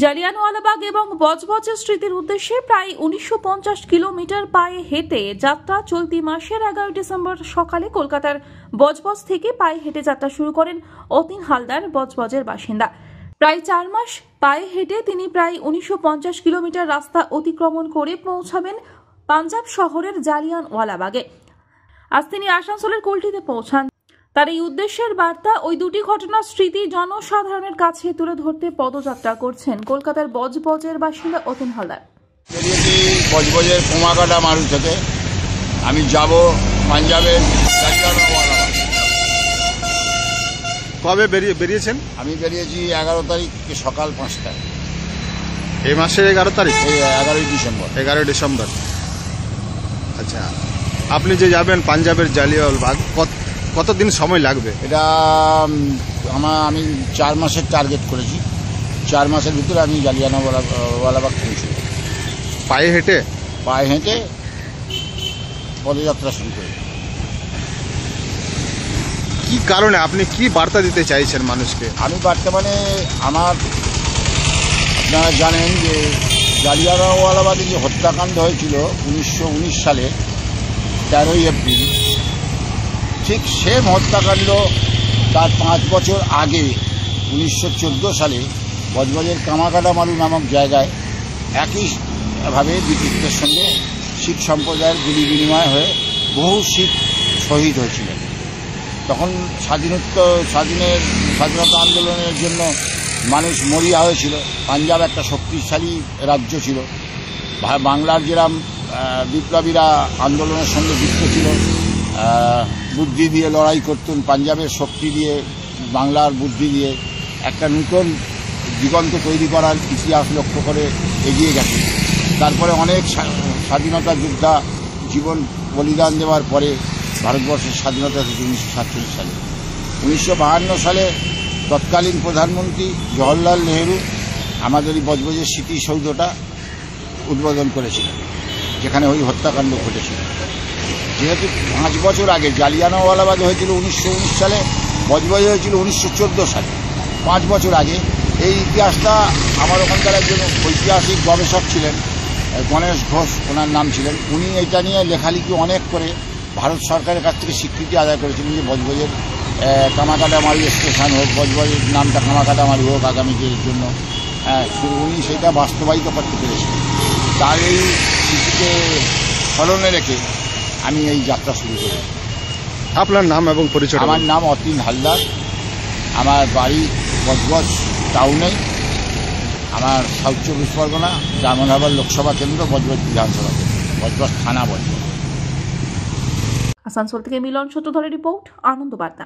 জালিয়ানওয়ালাবাগ এবং বজবজের স্মৃতির উদ্দেশ্যে প্রায় ১৯৫০ কিলোমিটার পায়ে হেঁটে যাত্রা চলতি মাসের ১১ ডিসেম্বর সকালে কলকাতার বজবজ থেকে পায়ে হেঁটে যাত্রা শুরু করেন অতীন হালদার, বজবজের বাসিন্দা। প্রায় ৪ মাস পায়ে হেঁটে তিনি প্রায় ১৯৫০ কিলোমিটার রাস্তা অতিক্রমণ করে পৌঁছাবেন পাঞ্জাব শহরের জালিয়ানওয়ালাবাগে। আজ তিনি আসানসোলের কুলটিতে পৌঁছান। তার এই উদ্দেশ্যের বার্তা, ওই দুটি ঘটনার স্মৃতি জনসাধারণের কাছে তুলে ধরতে পদযাত্রা করছেন কলকাতার বজবজের বাসিন্দা অতীন হালদার। বজবজের কুমাকাটা মারু থেকে আমি যাব পাঞ্জাবের জালিয়ানওয়ালাবাগ। কবে বেরিয়েছেন? আমি বেরিয়েছি 11 তারিখ সকাল 5টায়। এই মাসের 11 তারিখ? এই 11 ডিসেম্বর। 11 ডিসেম্বর। আচ্ছা, আপনি যে যাবেন পাঞ্জাবের জালিয়ানওয়ালাবাগ, কতদিন সময় লাগবে? এটা আমি 4 মাসের টার্গেট করেছি। 4 মাসের ভিতরে আমি জালিয়ানওয়ালাবাগ পৌঁছব। পায়ে হেঁটে পদযাত্রা শুরু করি। কি কারণে, আপনি কি বার্তা দিতে চাইছেন মানুষকে? আমি বর্তমানে আপনারা জানেন যে জালিয়ানওয়ালাবাগে যে হত্যাকাণ্ড হয়েছিল 1919 সালে 13ই এপ্রিল, ঠিক সেম হত্যাকাণ্ড তার 5 বছর আগে 1914 সালে বজবজের কামাকাটা মারু নামক জায়গায় একইভাবে ব্রিটিশদের সঙ্গে শিখ সম্প্রদায়ের গুলি বিনিময় হয়ে বহু শিখ শহীদ হয়েছিলেন। তখন স্বাধীনতা আন্দোলনের জন্য মানুষ মরিয়া হয়েছিল। পাঞ্জাব একটা শক্তিশালী রাজ্য ছিল। বাংলার যেরকম বিপ্লবীরা আন্দোলনের সঙ্গে যুক্ত ছিল, বুদ্ধি দিয়ে লড়াই করতেন, পাঞ্জাবের শক্তি দিয়ে, বাংলার বুদ্ধি দিয়ে একটা নতুন দিগন্ত তৈরি করার ইতিহাস লক্ষ্য করে এগিয়ে গেছে। তারপরে অনেক স্বাধীনতা যোদ্ধা জীবন বলিদান দেওয়ার পরে ভারতবর্ষের স্বাধীনতা থেকে 1947 সালে। 1952 সালে তৎকালীন প্রধানমন্ত্রী জওহরলাল নেহরু আমাদের এই বজবজের স্মৃতিসৌধটা উদ্বোধন করেছিলেন, যেখানে ওই হত্যাকাণ্ড ঘটেছিল। যেহেতু 5 বছর আগে জালিয়ানওয়ালাবাগ হয়েছিল 1919 সালে, বজবজ হয়েছিল 1914 সালে, 5 বছর আগে। এই ইতিহাসটা আমার ওখানকার একজন ঐতিহাসিক গবেষক ছিলেন, গণেশ ঘোষ ওনার নাম ছিলেন। উনি এটা নিয়ে লেখালেখি অনেক করে ভারত সরকারের কাছ থেকে স্বীকৃতি আদায় করেছিলেন যে বজবজের কামাকাটা মারু স্টেশন হোক, বজবজের নামটা কামাকাটা মারু হোক আগামী দিনের জন্য। উনি সেটা বাস্তবায়িত করতে পেরেছিলেন। তার এই স্মৃতিকে স্মরণে রেখে আমি এই যাত্রা শুরু করি। আপনার নাম এবং পরিচয়? আমার নাম অতীন হালদার। আমার বাড়ি বজবজ টাউনে। আমার সাউথ 24 পরগনা, জামনহাবাদ লোকসভা কেন্দ্র, বজবজ বিধানসভা কেন্দ্র, বজবজ থানা বজবজ। আসানসোল থেকে মিলন সূত্রধরের রিপোর্ট, আনন্দ বার্তা।